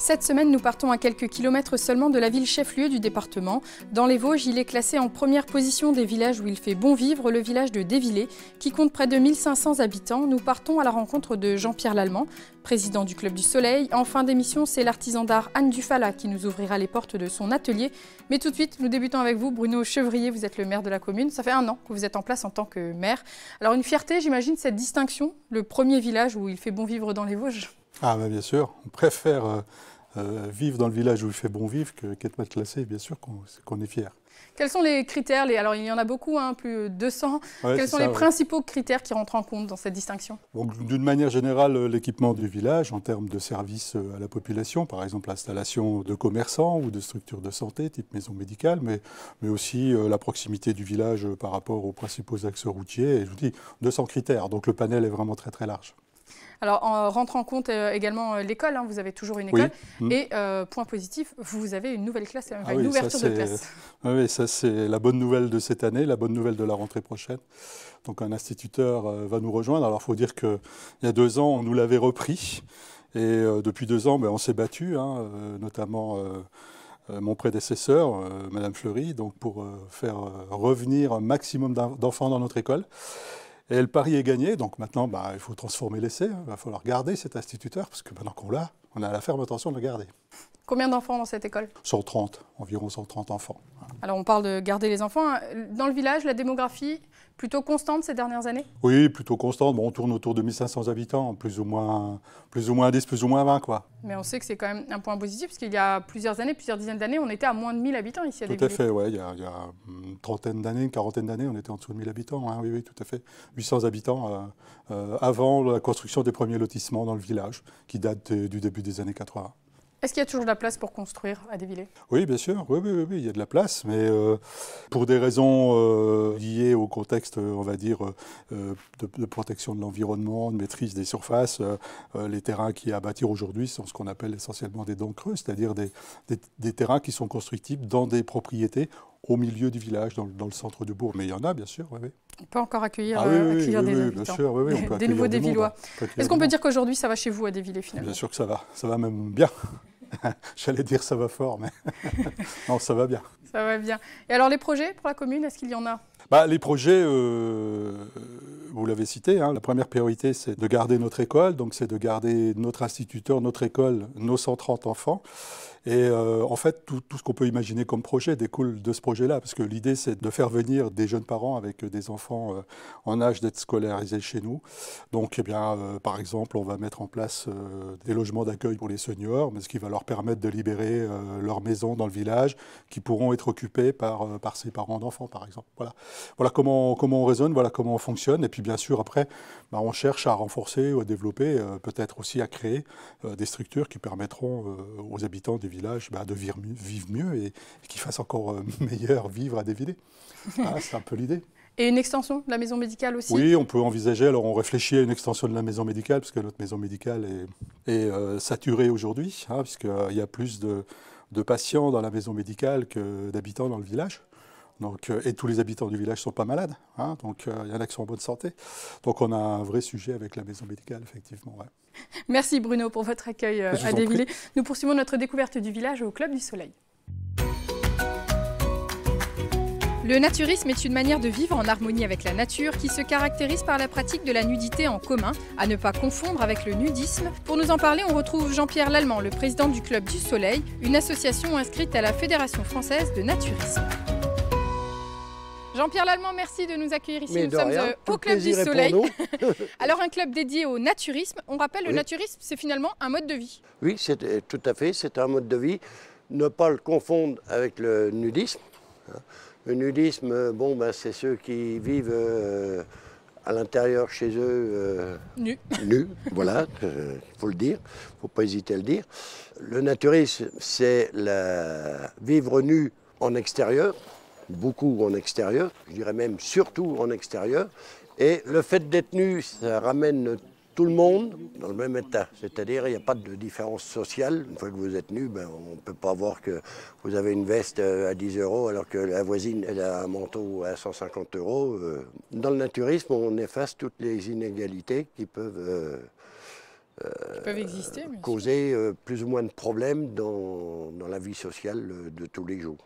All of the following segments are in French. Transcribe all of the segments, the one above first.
Cette semaine, nous partons à quelques kilomètres seulement de la ville chef-lieu du département. Dans les Vosges, il est classé en première position des villages où il fait bon vivre, le village de Dévillers, qui compte près de 1500 habitants. Nous partons à la rencontre de Jean-Pierre Lallemand, président du Club du Soleil. En fin d'émission, c'est l'artisan d'art Anne Dufala qui nous ouvrira les portes de son atelier. Mais tout de suite, nous débutons avec vous, Bruno Chevrier, vous êtes le maire de la commune. Ça fait 1 an que vous êtes en place en tant que maire. Alors une fierté, j'imagine, cette distinction, le premier village où il fait bon vivre dans les Vosges. Ah ben bien sûr, on préfère vivre dans le village où il fait bon vivre qu'être mal classé, bien sûr qu'on est fier. Quels sont les critères Alors il y en a beaucoup, plus de 200. Ouais, Quels sont les principaux critères qui rentrent en compte dans cette distinction? D'une manière générale, l'équipement du village en termes de services à la population, par exemple l'installation de commerçants ou de structures de santé, type maison médicale, mais aussi la proximité du village par rapport aux principaux axes routiers. Et je vous dis, 200 critères, donc le panel est vraiment très très large. Alors, on rentre en compte également l'école, vous avez toujours une école. Oui. Et point positif, vous avez une nouvelle classe, une ouverture de classe. Oui, ça c'est la bonne nouvelle de cette année, la bonne nouvelle de la rentrée prochaine. Donc un instituteur va nous rejoindre. Alors il faut dire qu'il y a 2 ans, on nous l'avait repris. Et depuis 2 ans, on s'est battu, notamment mon prédécesseur, Madame Fleury, donc pour faire revenir un maximum d'enfants dans notre école. Et le pari est gagné, donc maintenant il faut transformer l'essai, il va falloir garder cet instituteur, parce que maintenant qu'on l'a, on a la ferme intention de le garder. Combien d'enfants dans cette école? 130, environ 130 enfants. Alors on parle de garder les enfants. Dans le village, la démographie plutôt constante ces dernières années? Oui, plutôt constante. On tourne autour de 1500 habitants, plus ou moins 10, plus ou moins 20, quoi. Mais on sait que c'est quand même un point positif, parce qu'il y a plusieurs dizaines d'années, on était à moins de 1000 habitants ici à Dévillers. Tout à fait, oui. Il y a une trentaine d'années, une quarantaine d'années, on était en dessous de 1000 habitants. Hein, oui, tout à fait. 800 habitants avant la construction des premiers lotissements dans le village, qui date du début des années 80. Est-ce qu'il y a toujours de la place pour construire à Dévillers? Oui, bien sûr, oui, il y a de la place, mais pour des raisons liées au contexte, on va dire, de protection de l'environnement, de maîtrise des surfaces, les terrains qui y a à bâtir aujourd'hui sont ce qu'on appelle essentiellement des dents creuses, c'est-à-dire des terrains qui sont constructibles dans des propriétés au milieu du village, dans le centre du bourg. Mais il y en a, bien sûr, oui. On peut encore accueillir des habitants, bien sûr, oui, on peut des nouveaux Dévillois. Est-ce qu'on peut dire qu'aujourd'hui, ça va chez vous à Dévillers, finalement? Bien sûr que ça va même bien. J'allais dire ça va fort, mais non, ça va bien. Ça va bien. Et alors les projets pour la commune, est-ce qu'il y en a? Les projets, vous l'avez cité, la première priorité c'est de garder notre école, donc c'est de garder notre instituteur, notre école, nos 130 enfants. Et en fait, tout ce qu'on peut imaginer comme projet découle de ce projet-là, parce que l'idée, c'est de faire venir des jeunes parents avec des enfants en âge d'être scolarisés chez nous. Donc, par exemple, on va mettre en place des logements d'accueil pour les seniors, mais ce qui va leur permettre de libérer leur maison dans le village, qui pourront être occupés par ces parents d'enfants, par exemple. Voilà comment on raisonne, voilà comment on fonctionne. Et puis, bien sûr, après, on cherche à renforcer ou à développer, peut-être aussi à créer des structures qui permettront aux habitants des villages de vivre mieux et qu'ils fassent encore meilleur vivre à Dévillers. C'est un peu l'idée. Et une extension de la maison médicale aussi? Oui, on peut envisager. Alors on réfléchit à une extension de la maison médicale, parce que notre maison médicale est saturée aujourd'hui, puisqu'il y a plus de patients dans la maison médicale que d'habitants dans le village. Donc, et tous les habitants du village ne sont pas malades, donc il y en a qui sont en bonne santé. Donc on a un vrai sujet avec la maison médicale, effectivement. Ouais. Merci Bruno pour votre accueil à Dévillers. Nous poursuivons notre découverte du village au Club du Soleil. Le naturisme est une manière de vivre en harmonie avec la nature qui se caractérise par la pratique de la nudité en commun, à ne pas confondre avec le nudisme. Pour nous en parler, on retrouve Jean-Pierre Lallemand, le président du Club du Soleil, une association inscrite à la Fédération française de naturisme. Jean-Pierre Lallemand, merci de nous accueillir ici. Nous sommes au Club du Soleil. Alors un club dédié au naturisme. On rappelle, le naturisme, c'est finalement un mode de vie. Oui, tout à fait, c'est un mode de vie. Ne pas le confondre avec le nudisme. Le nudisme, c'est ceux qui vivent à l'intérieur chez eux. Nus, voilà, il faut le dire, il ne faut pas hésiter à le dire. Le naturisme, c'est vivre nu en extérieur. Beaucoup en extérieur, je dirais même surtout en extérieur. Et le fait d'être nu, ça ramène tout le monde dans le même état. C'est-à-dire, il n'y a pas de différence sociale. Une fois que vous êtes nu, on ne peut pas voir que vous avez une veste à 10 € alors que la voisine elle a un manteau à 150 €. Dans le naturisme, on efface toutes les inégalités qui peuvent peuvent exister, causer plus ou moins de problèmes dans la vie sociale de tous les jours.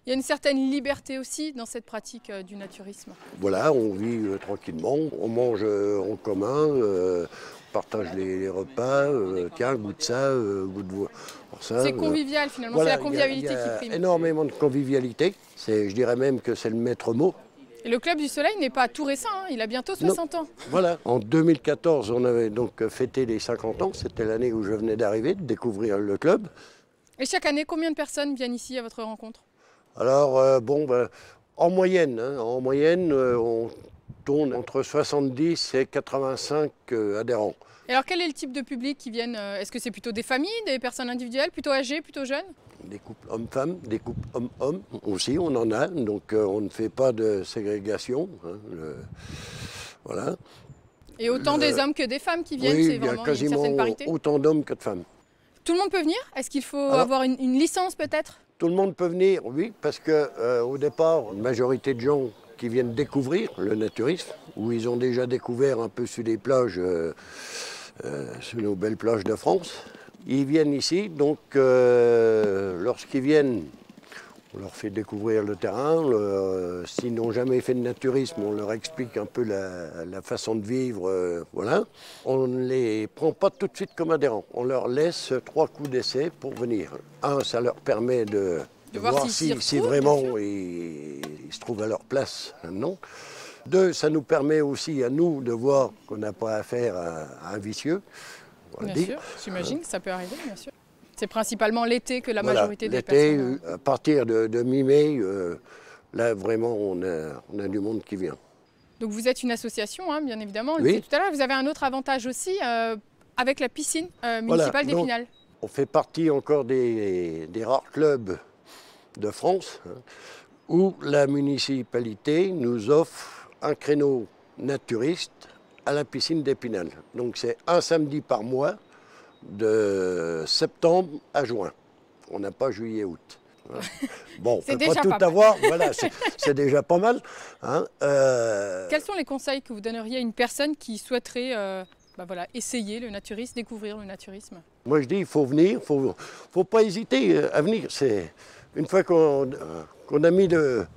Il y a une certaine liberté aussi dans cette pratique du naturisme. Voilà, on vit tranquillement, on mange en commun, on partage les repas, tiens, goûte ça, goûte vous. C'est convivial finalement, voilà, c'est la convivialité qui prime. Énormément de convivialité, je dirais même que c'est le maître mot. Et le Club du Soleil n'est pas tout récent, hein, il a bientôt 60 ans. Voilà, en 2014, on avait donc fêté les 50 ans, c'était l'année où je venais d'arriver, de découvrir le club. Et chaque année, combien de personnes viennent ici à votre rencontre? Alors, en moyenne, on tourne entre 70 et 85 adhérents. Et alors, quel est le type de public qui viennent? Est-ce que c'est plutôt des familles, des personnes individuelles, plutôt âgées, plutôt jeunes? Des couples hommes-femmes, des couples hommes-hommes aussi, on en a, donc on ne fait pas de ségrégation. Hein, voilà. Et autant des hommes que des femmes qui viennent, oui, c'est vraiment une certaine parité? Autant d'hommes que de femmes. Tout le monde peut venir? Est-ce qu'il faut avoir une licence peut-être? Tout le monde peut venir, oui, parce qu'au départ, une majorité de gens qui viennent découvrir le naturisme, où ils ont déjà découvert un peu sur les plages, sur nos belles plages de France, ils viennent ici, donc lorsqu'ils viennent, on leur fait découvrir le terrain. S'ils n'ont jamais fait de naturisme, on leur explique un peu la façon de vivre. Voilà. On ne les prend pas tout de suite comme adhérents. On leur laisse 3 coups d'essai pour venir. Un, ça leur permet de voir si vraiment ils se trouvent à leur place. Non. 2, ça nous permet aussi à nous de voir qu'on n'a pas affaire à un vicieux. Bien sûr, j'imagine que ça peut arriver, bien sûr. C'est principalement l'été que la majorité des personnes... L'été, à partir de mi-mai, là vraiment on a du monde qui vient. Donc vous êtes une association, hein, bien évidemment, on le oui. disait tout à l'heure. Vous avez un autre avantage aussi avec la piscine municipale d'Épinal. On fait partie encore des rares clubs de France où la municipalité nous offre un créneau naturiste à la piscine d'Épinal. Donc c'est un samedi par mois, de septembre à juin. On n'a pas juillet-août. Bon, on ne peut pas tout avoir, voilà, c'est déjà pas mal. Hein. Quels sont les conseils que vous donneriez à une personne qui souhaiterait essayer le naturisme, découvrir le naturisme? Moi je dis, il faut venir, il ne faut pas hésiter à venir. Une fois qu'on a mis le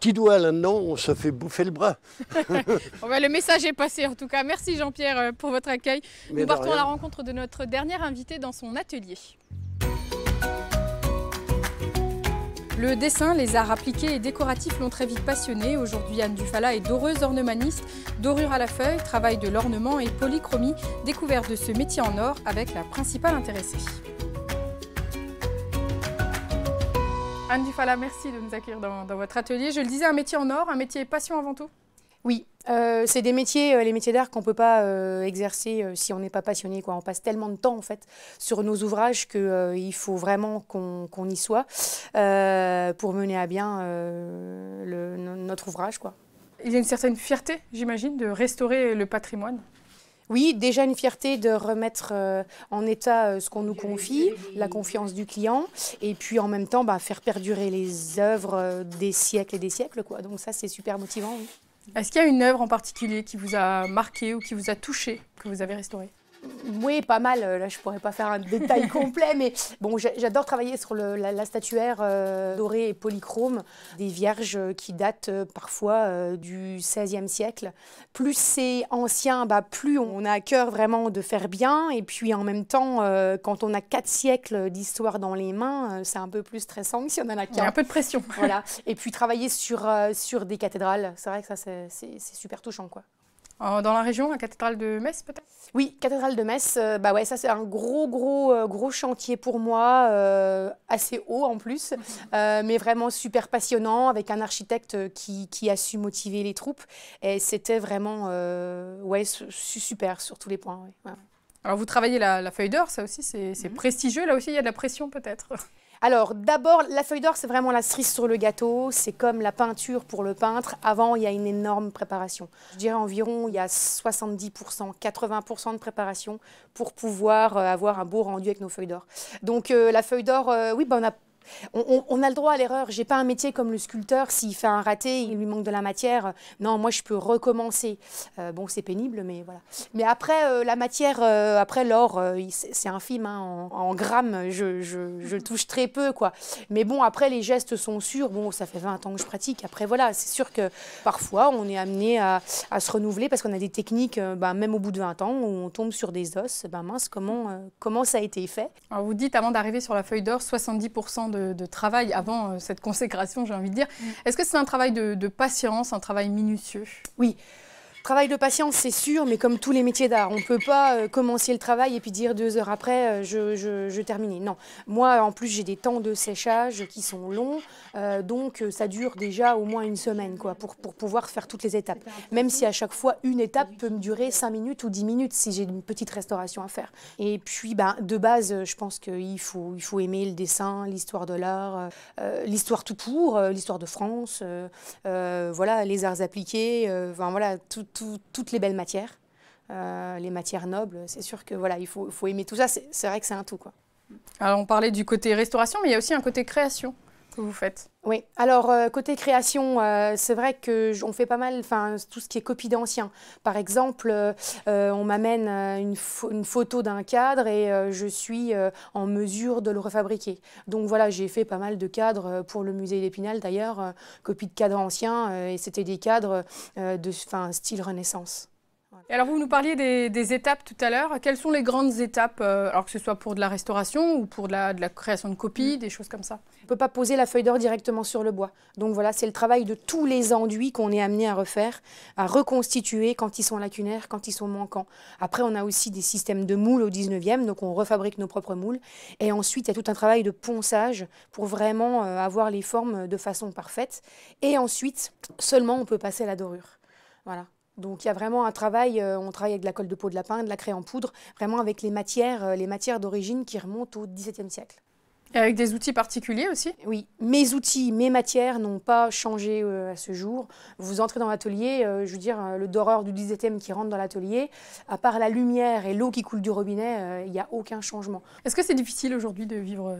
petit doigt là-dedans, on se fait bouffer le bras. Le message est passé en tout cas. Merci Jean-Pierre pour votre accueil. Nous partons à la rencontre de notre dernier invité dans son atelier. Le dessin, les arts appliqués et décoratifs l'ont très vite passionné. Aujourd'hui, Anne Dufala est doreuse ornemaniste, dorure à la feuille, travail de l'ornement et polychromie, découverte de ce métier en or avec la principale intéressée. Anne Dufala, merci de nous accueillir dans votre atelier. Je le disais, un métier en or, un métier passion avant tout? Oui, c'est des métiers, les métiers d'art qu'on ne peut pas exercer si on n'est pas passionné, quoi. On passe tellement de temps en fait sur nos ouvrages qu'il faut vraiment qu'on y soit pour mener à bien notre ouvrage, quoi. Il y a une certaine fierté, j'imagine, de restaurer le patrimoine. Oui, déjà une fierté de remettre en état ce qu'on nous confie, la confiance du client, et puis en même temps faire perdurer les œuvres des siècles et des siècles, quoi. Donc ça, c'est super motivant. Oui. Est-ce qu'il y a une œuvre en particulier qui vous a marqué ou qui vous a touché, que vous avez restaurée? Oui, pas mal. Là, je ne pourrais pas faire un détail complet, mais bon, j'adore travailler sur la statuaire dorée et polychrome, des vierges qui datent parfois du XVIe siècle. Plus c'est ancien, plus on a à cœur vraiment de faire bien. Et puis en même temps, quand on a 4 siècles d'histoire dans les mains, c'est un peu plus stressant que si on en a 4. Il y a un peu de pression. Voilà. Et puis travailler sur des cathédrales, c'est vrai que ça, c'est super touchant, quoi. Dans la région, la cathédrale de Metz peut-être? Oui, cathédrale de Metz, ça c'est un gros chantier pour moi, assez haut en plus, mais vraiment super passionnant, avec un architecte qui a su motiver les troupes, et c'était vraiment super sur tous les points. Ouais. Alors vous travaillez la feuille d'or, ça aussi c'est prestigieux, là aussi il y a de la pression peut-être? Alors d'abord, la feuille d'or, c'est vraiment la cerise sur le gâteau, c'est comme la peinture pour le peintre. Avant, il y a une énorme préparation. Je dirais environ, il y a 70%, 80% de préparation pour pouvoir avoir un beau rendu avec nos feuilles d'or. Donc la feuille d'or, on a On a le droit à l'erreur. J'ai pas un métier comme le sculpteur. S'il fait un raté, il lui manque de la matière. Non, moi, je peux recommencer. Bon, c'est pénible, mais voilà. Mais après, la matière, après l'or, c'est infime. Hein, en grammes, je touche très peu, quoi. Mais bon, après, les gestes sont sûrs. Bon, ça fait 20 ans que je pratique. Après, voilà, c'est sûr que parfois, on est amené à se renouveler parce qu'on a des techniques, même au bout de 20 ans, où on tombe sur des os. Mince, comment ça a été fait? Alors vous dites, avant d'arriver sur la feuille d'or, 70% de travail avant cette consécration, j'ai envie de dire. Est-ce que c'est un travail de patience, un travail minutieux? Oui. Travail de patience, c'est sûr, mais comme tous les métiers d'art, on ne peut pas commencer le travail et puis dire 2 heures après, je termine. Non, moi, en plus, j'ai des temps de séchage qui sont longs, donc ça dure déjà au moins une semaine, quoi, pour pouvoir faire toutes les étapes. Même si à chaque fois, une étape peut me durer 5 minutes ou 10 minutes si j'ai une petite restauration à faire. Et puis, de base, je pense qu'il faut aimer le dessin, l'histoire de l'art, l'histoire tout court, l'histoire de France, voilà, les arts appliqués, voilà, toutes les belles matières, les matières nobles, c'est sûr que voilà, il faut aimer tout ça, c'est vrai que c'est un tout, quoi. Alors on parlait du côté restauration, mais il y a aussi un côté création que vous faites. Oui, alors côté création, c'est vrai qu'on fait pas mal, tout ce qui est copie d'anciens. Par exemple, on m'amène une photo d'un cadre et je suis en mesure de le refabriquer. Donc voilà, j'ai fait pas mal de cadres pour le musée d'Épinal d'ailleurs, copie de cadres anciens, et c'était des cadres style Renaissance. Et alors vous nous parliez des étapes tout à l'heure. Quelles sont les grandes étapes, alors que ce soit pour de la restauration ou pour de la création de copies, des choses comme ça? On ne peut pas poser la feuille d'or directement sur le bois. Donc voilà, c'est le travail de tous les enduits qu'on est amené à refaire, à reconstituer quand ils sont lacunaires, quand ils sont manquants. Après, on a aussi des systèmes de moules au 19e, donc on refabrique nos propres moules. Et ensuite, il y a tout un travail de ponçage pour vraiment avoir les formes de façon parfaite. Et ensuite, seulement on peut passer à la dorure. Voilà. Donc il y a vraiment un travail, on travaille avec de la colle de peau de lapin, de la craie en poudre, vraiment avec les matières d'origine qui remontent au XVIIe siècle. Et avec des outils particuliers aussi? Oui, mes outils, mes matières n'ont pas changé à ce jour. Vous entrez dans l'atelier, je veux dire, le doreur du XVIIe qui rentre dans l'atelier, à part la lumière et l'eau qui coule du robinet, il n'y a aucun changement. Est-ce que c'est difficile aujourd'hui de vivre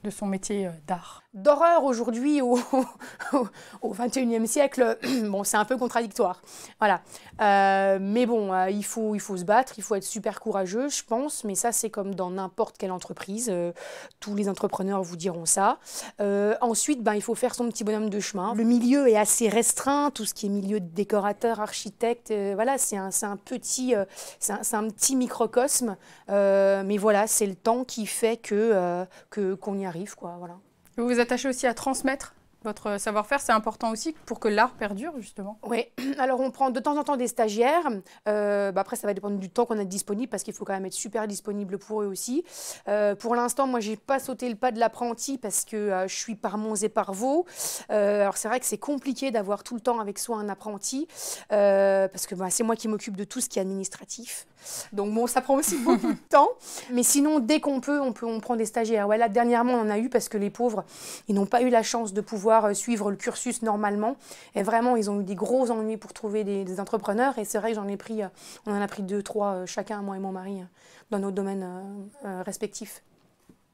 de son métier d'art? Doreur aujourd'hui au XXIe siècle, bon, c'est un peu contradictoire. Voilà. Mais bon, il faut se battre, il faut être super courageux, je pense, mais ça, c'est comme dans n'importe quelle entreprise. Tous les entrepreneurs vous diront ça. Ensuite, il faut faire son petit bonhomme de chemin. Le milieu est assez restreint, tout ce qui est milieu de décorateur, architecte, voilà, c'est un petit microcosme. Mais voilà, c'est le temps qui fait qu'on y arrive, quoi, voilà. Vous vous attachez aussi à transmettre votre savoir-faire, c'est important aussi pour que l'art perdure, justement. Oui, alors on prend de temps en temps des stagiaires. Après, ça va dépendre du temps qu'on a disponible parce qu'il faut quand même être super disponible pour eux aussi. Pour l'instant, moi, je n'ai pas sauté le pas de l'apprenti parce que je suis par Mons et par Vaux. Alors, c'est vrai que c'est compliqué d'avoir tout le temps avec soi un apprenti parce que c'est moi qui m'occupe de tout ce qui est administratif. Donc bon, ça prend aussi beaucoup de temps. Mais sinon, dès qu'on peut, on prend des stagiaires. Ouais, là, dernièrement, on en a eu parce que les pauvres, ils n'ont pas eu la chance de pouvoir suivre le cursus normalement. Et vraiment, ils ont eu des gros ennuis pour trouver des entrepreneurs. Et c'est vrai que on en a pris 2, 3 chacun, moi et mon mari, dans nos domaines respectifs.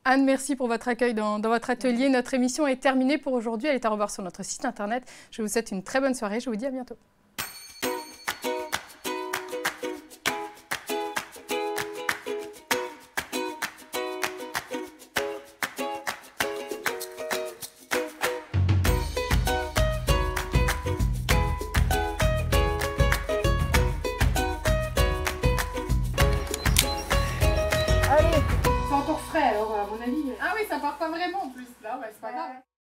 Anne, merci pour votre accueil dans votre atelier. Notre émission est terminée pour aujourd'hui. Elle est à revoir sur notre site internet. Je vous souhaite une très bonne soirée. Je vous dis à bientôt. Allez, c'est encore frais alors à mon avis. Ah oui, ça part pas vraiment en plus là, c'est pas grave.